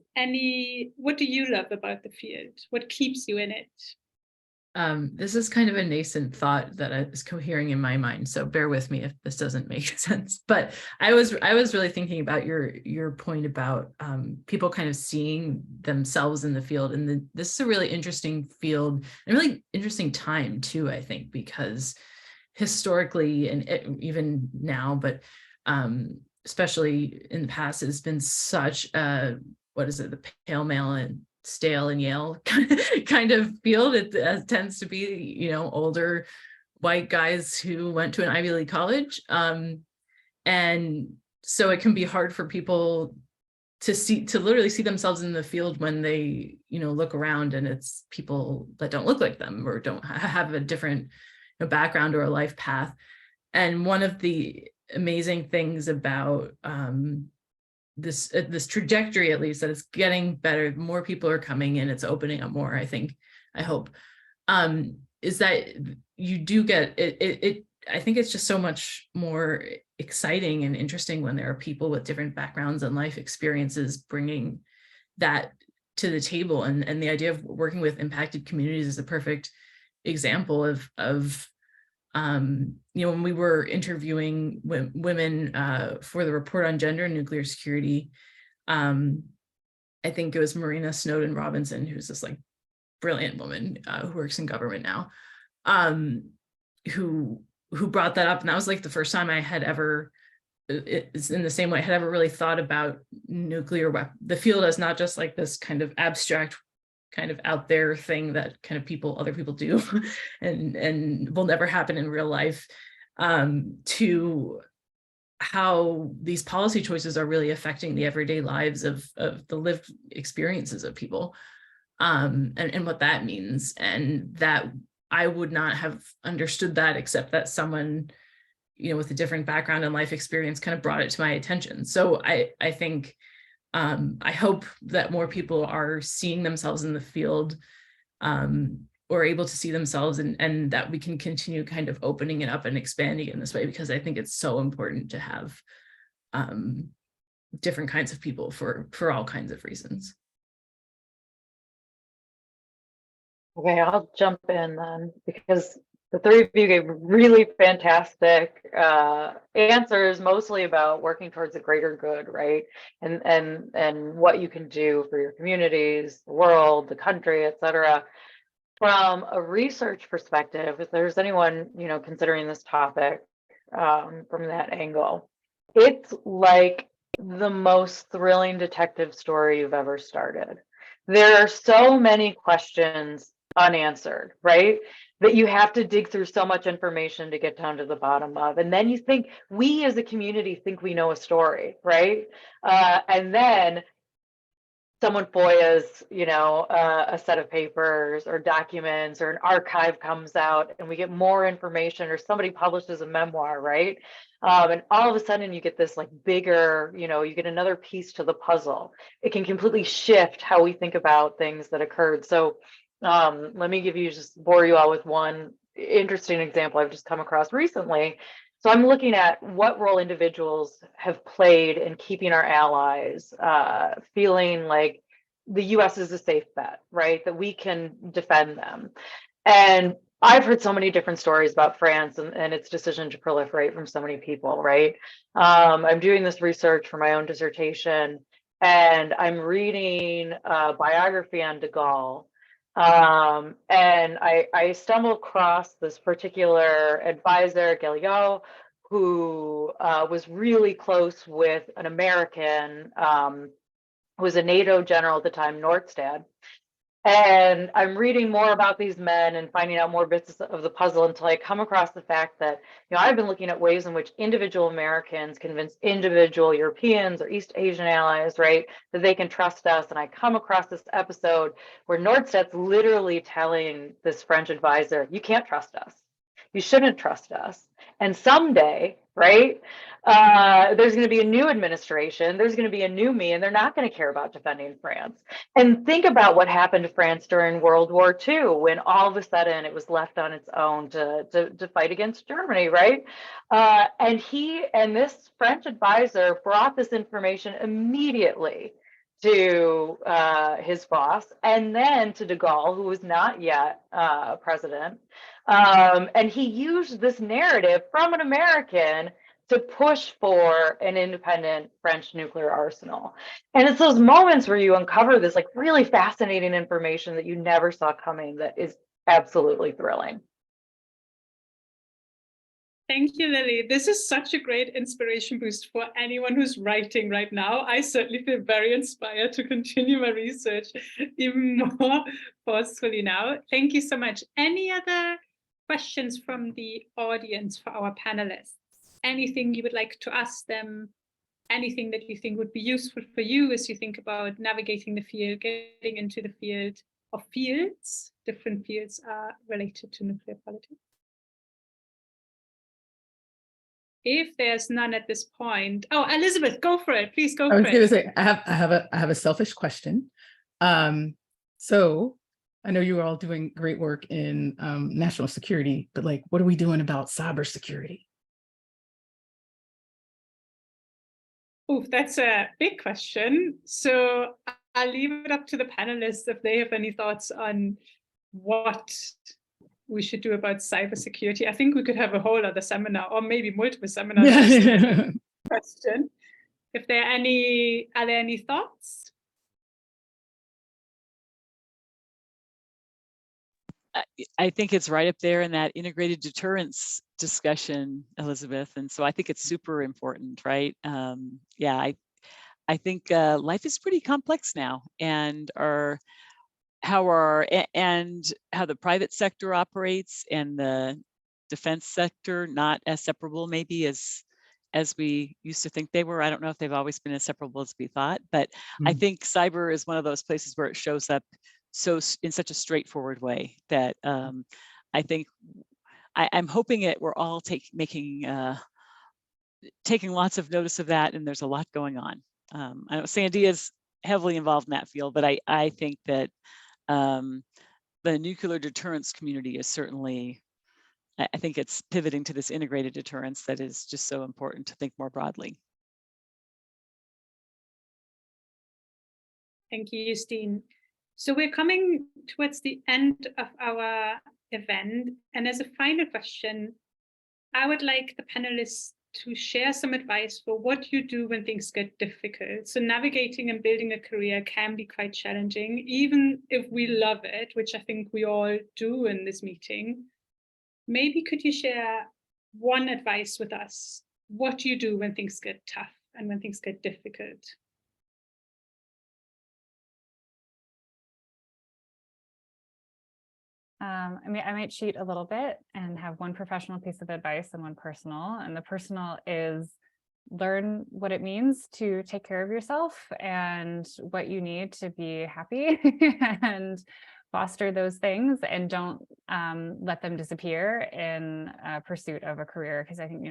what do you love about the field? What keeps you in it?
This is kind of a nascent thought that is cohering in my mind, so bear with me if this doesn't make sense. But I was really thinking about your point about people kind of seeing themselves in the field, and this is a really interesting field and a really interesting time too, I think, because historically and even now, but especially in the past, it's been such a, the pale male and stale and Yale kind of field. It tends to be, older white guys who went to an Ivy League college. And so it can be hard for people to literally see themselves in the field when they, look around and it's people that don't look like them or don't have a different background or a life path. And one of the amazing things about this trajectory, at least, that it's getting better, more people are coming in, it's opening up more, I hope, is that you do get it. I think it's just so much more exciting and interesting when there are people with different backgrounds and life experiences bringing that to the table. And the idea of working with impacted communities is a perfect example of when we were interviewing women for the report on gender and nuclear security, I think it was Marina Snowden Robinson, who's this like brilliant woman who works in government now, who brought that up. And that was like the first time I had ever, it's in the same way, I had ever really thought about nuclear the field as not just like this kind of abstract, kind of out there thing that kind of other people do and will never happen in real life, to how these policy choices are really affecting the everyday lives of the lived experiences of people, and what that means. And that I would not have understood that except that someone, with a different background and life experience kind of brought it to my attention. So I think, I hope that more people are seeing themselves in the field, or able to see themselves, and that we can continue kind of opening it up and expanding it in this way, because I think it's so important to have different kinds of people for all kinds of reasons.
Okay, I'll jump in then, because the three of you gave really fantastic answers, mostly about working towards a greater good, right? And what you can do for your communities, the world, the country, etc. From a research perspective, if there's anyone considering this topic from that angle, it's like the most thrilling detective story you've ever started. There are so many questions unanswered, right? That you have to dig through so much information to get down to the bottom of. And then you think, we as a community think we know a story, right? And then someone FOIAs, a set of papers or documents, or an archive comes out and we get more information, or somebody publishes a memoir, right? And all of a sudden you get this like bigger, you get another piece to the puzzle. It can completely shift how we think about things that occurred. So let me bore you all with one interesting example I've just come across recently. So I'm looking at what role individuals have played in keeping our allies feeling like the US is a safe bet, right? That we can defend them. And I've heard so many different stories about France and its decision to proliferate from so many people, right? I'm doing this research for my own dissertation, and I'm reading a biography on de Gaulle. And I stumbled across this particular advisor, Galliot, who was really close with an American who was a NATO general at the time, Nordstad. And I'm reading more about these men and finding out more bits of the puzzle until I come across the fact that, I've been looking at ways in which individual Americans convince individual Europeans or East Asian allies, right, that they can trust us. And I come across this episode where Nordstad's literally telling this French advisor, you can't trust us. You shouldn't trust us. And someday, right, there's going to be a new administration, there's going to be a new me, and they're not going to care about defending France. And think about what happened to France during World War II, when all of a sudden it was left on its own to fight against Germany, right? And this French advisor brought this information immediately to his boss, and then to de Gaulle, who was not yet president. And he used this narrative from an American to push for an independent French nuclear arsenal. And it's those moments where you uncover this like really fascinating information that you never saw coming that is absolutely thrilling.
Thank you, Lily. This is such a great inspiration boost for anyone who's writing right now. I certainly feel very inspired to continue my research even more forcefully now. Thank you so much. Any other questions from the audience for our panelists? Anything you would like to ask them? Anything that you think would be useful for you as you think about navigating the field, getting into the field of fields? Different fields are related to nuclear politics. If there's none at this point, oh, Elizabeth, go for it. Please go
I was
for
going to
it.
say, I have a selfish question. So I know you are all doing great work in national security, but like, what are we doing about cybersecurity?
Oh, that's a big question. So I'll leave it up to the panelists if they have any thoughts on what we should do about cybersecurity. I think we could have a whole other seminar, or maybe multiple seminars. On this question. If there are there any thoughts?
I think it's right up there in that integrated deterrence discussion, Elizabeth. And so I think it's super important, right? Yeah, I think life is pretty complex now, and how the private sector operates and the defense sector not as separable maybe as we used to think they were. I don't know if they've always been as separable as we thought, but I think cyber is one of those places where it shows up in such a straightforward way that I think I'm hoping we're all taking lots of notice of that, and there's a lot going on. I know Sandia is heavily involved in that field, but I think that the nuclear deterrence community is certainly, I think it's pivoting to this integrated deterrence that is just so important to think more broadly.
Thank you, Justine. So we're coming towards the end of our event. And as a final question, I would like the panelists to share some advice for what you do when things get difficult. So navigating and building a career can be quite challenging, even if we love it, which I think we all do in this meeting. Maybe could you share one advice with us? What do you do when things get tough and when things get difficult?
I might cheat a little bit and have one professional piece of advice and one personal. And the personal is learn what it means to take care of yourself and what you need to be happy and foster those things, and don't let them disappear in pursuit of a career. Because I think,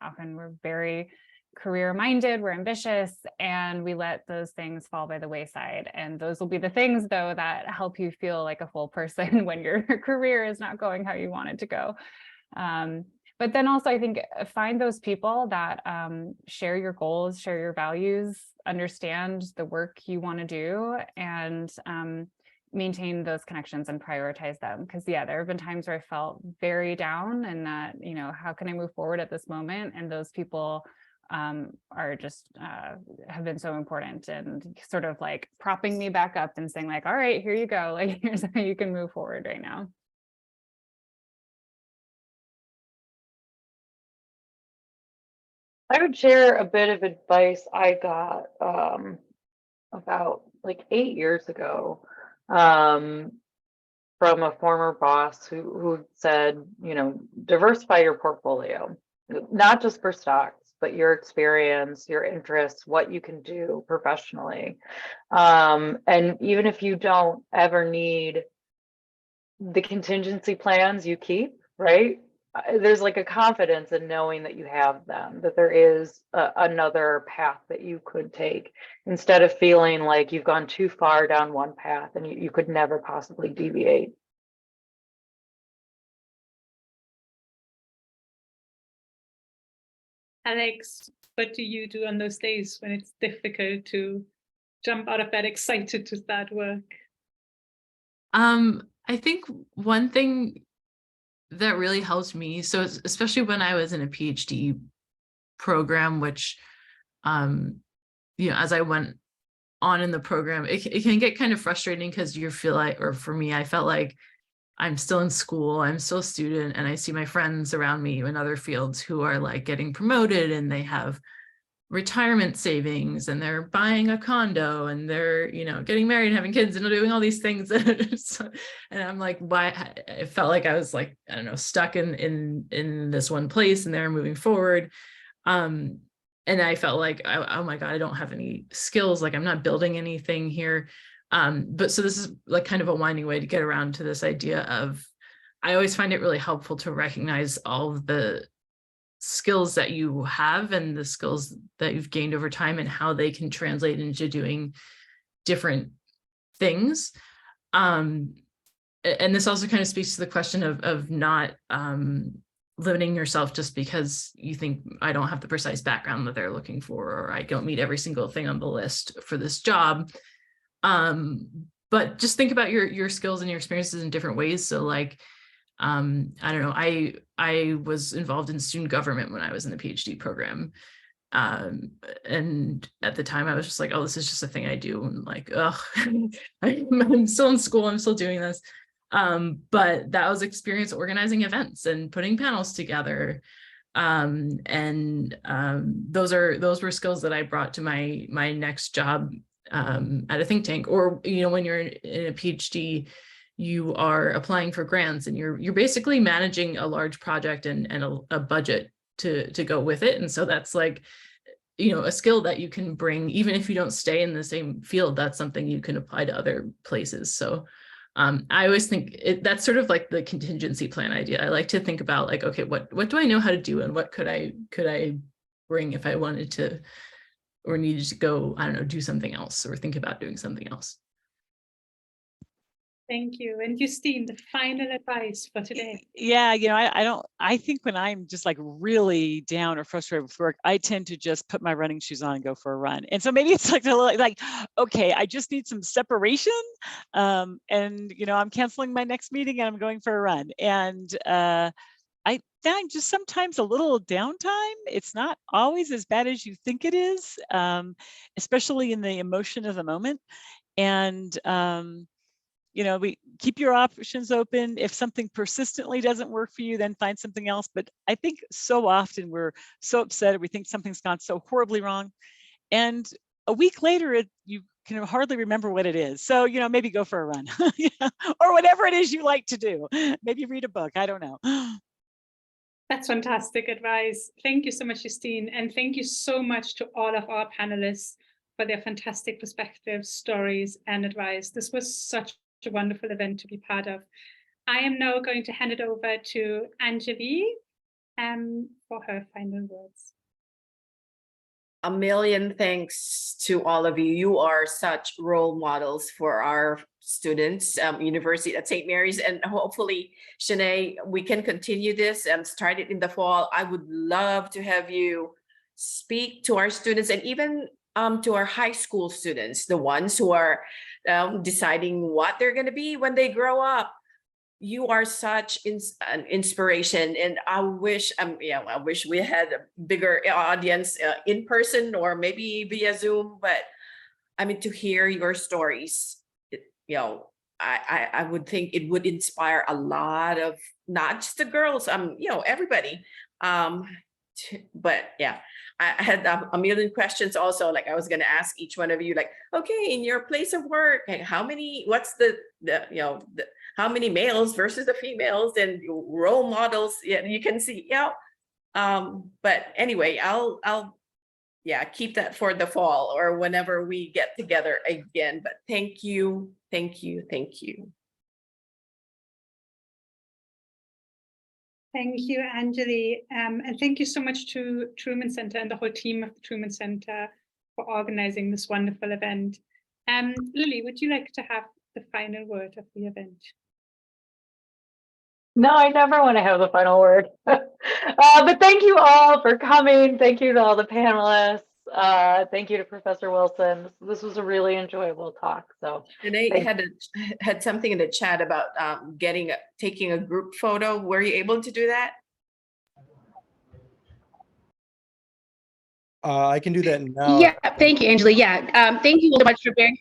often we're very career minded, we're ambitious, and we let those things fall by the wayside. And those will be the things, though, that help you feel like a full person when your career is not going how you want it to go. But then also, I think, find those people that share your goals, share your values, understand the work you want to do, and maintain those connections and prioritize them. Because there have been times where I felt very down, and that, how can I move forward at this moment? And those people are just have been so important, and sort of like propping me back up and saying like, all right, here you go, like here's how you can move forward right now.
I would share a bit of advice I got about like 8 years ago from a former boss who said, diversify your portfolio, not just for stocks, but your experience, your interests, what you can do professionally. And even if you don't ever need the contingency plans, you keep, right? There's like a confidence in knowing that you have them, that there is another path that you could take, instead of feeling like you've gone too far down one path and you could never possibly deviate.
Alex, what do you do on those days when it's difficult to jump out of bed excited to start work?
I think one thing that really helped me, so especially when I was in a PhD program, which, as I went on in the program, it can get kind of frustrating because you feel like, or for me, I felt like I'm still in school, I'm still a student, and I see my friends around me in other fields who are like getting promoted, and they have retirement savings, and they're buying a condo, and they're, getting married and having kids and doing all these things. And I'm like, why? It felt like I was like, I don't know, stuck in this one place, and they're moving forward. And I felt like, oh my God, I don't have any skills. Like, I'm not building anything here. But so this is like kind of a winding way to get around to this idea of, I always find it really helpful to recognize all of the skills that you have and the skills that you've gained over time and how they can translate into doing different things. And this also kind of speaks to the question of not limiting yourself just because you think I don't have the precise background that they're looking for, or I don't meet every single thing on the list for this job. But just think about your skills and your experiences in different ways. So like, I don't know, I was involved in student government when I was in the PhD program. And at the time I was just like, oh, this is just a thing I do. And like, ugh, I'm still in school, I'm still doing this. But that was experience organizing events and putting panels together. Those were skills that I brought to my next job at a think tank. Or, you know, when you're in a PhD, you are applying for grants and you're basically managing a large project and a budget to go with it. And so that's like, you know, a skill that you can bring, even if you don't stay in the same field, that's something you can apply to other places. So I always think that's sort of like the contingency plan idea. I like to think about like, okay, what do I know how to do and what could I bring if I wanted to or needed to go, I don't know, do something else or think about doing something else.
Thank you. And Justine, the final advice for today.
Yeah, you know, I think when I'm just like really down or frustrated with work, I tend to just put my running shoes on and go for a run. And so maybe it's like okay, I just need some separation. And, you know, I'm canceling my next meeting and I'm going for a run. And I find just sometimes a little downtime. It's not always as bad as you think it is, especially in the emotion of the moment. And, you know, we keep your options open. If something persistently doesn't work for you, then find something else. But I think so often we're so upset, or we think something's gone so horribly wrong. And a week later, you can hardly remember what it is. So, you know, maybe go for a run or whatever it is you like to do. Maybe read a book. I don't know.
That's fantastic advice. Thank you so much, Justine. And thank you so much to all of our panelists for their fantastic perspectives, stories, and advice. This was such a wonderful event to be part of. I am now going to hand it over to Anjali for her final words.
A million thanks to all of you. You are such role models for our students, University at St. Mary's, and hopefully, Janne, we can continue this and start it in the fall. I would love to have you speak to our students and even to our high school students, the ones who are deciding what they're going to be when they grow up. You are such an inspiration, and I wish I wish we had a bigger audience in person or maybe via Zoom. But I mean, to hear your stories, you know, I would think it would inspire a lot of not just the girls, you know, everybody. But yeah, I had a million questions also. Like I was going to ask each one of you, like, okay, in your place of work, like what's the you know, how many males versus the females and role models? Yeah, you can see. Yeah. But anyway, I'll keep that for the fall or whenever we get together again. But thank you. Thank you.
Thank you, Anjali. And thank you so much to Truman Center and the whole team of the Truman Center for organizing this wonderful event. Lilly, would you like to have the final word of the event?
No, I never want to have the final word. But thank you all for coming. Thank you to all the panelists. Thank you to Professor Wilson. This was a really enjoyable talk. So,
and I had something in the chat about taking a group photo. Were you able to do that?
I can do that now.
Yeah, thank you, Anjali. Yeah, thank you so much for being.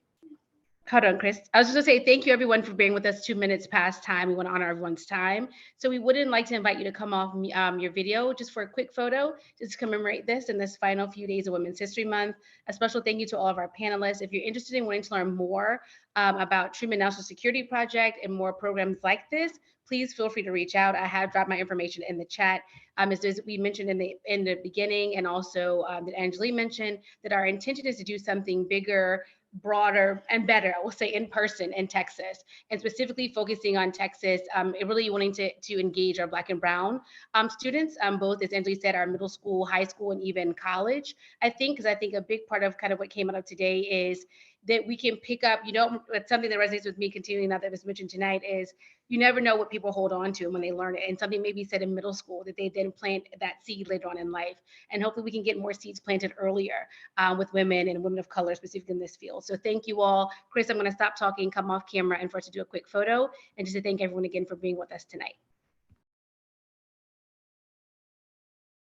Hold on, Chris. I was just gonna say thank you everyone for being with us 2 minutes past time. We want to honor everyone's time. So we wouldn't like to invite you to come off your video just for a quick photo, just to commemorate this in this final few days of Women's History Month. A special thank you to all of our panelists. If you're interested in wanting to learn more about Truman National Security Project and more programs like this, please feel free to reach out. I have dropped my information in the chat. As we mentioned in the beginning, and also that Anjali mentioned, that our intention is to do something bigger broader and better, I will say, in person in Texas, and specifically focusing on Texas, really wanting to engage our Black and Brown students, both, as Angela said, our middle school, high school, and even college. I think, because I think a big part of kind of what came out of today is that we can pick up, it's something that resonates with me continuing now that was mentioned tonight, is you never know what people hold on to when they learn it. And something maybe said in middle school that they then plant that seed later on in life. And hopefully we can get more seeds planted earlier with women and women of color, specifically in this field. So thank you all. Chris, I'm going to stop talking, come off camera, and for us to do a quick photo, and just to thank everyone again for being with us tonight.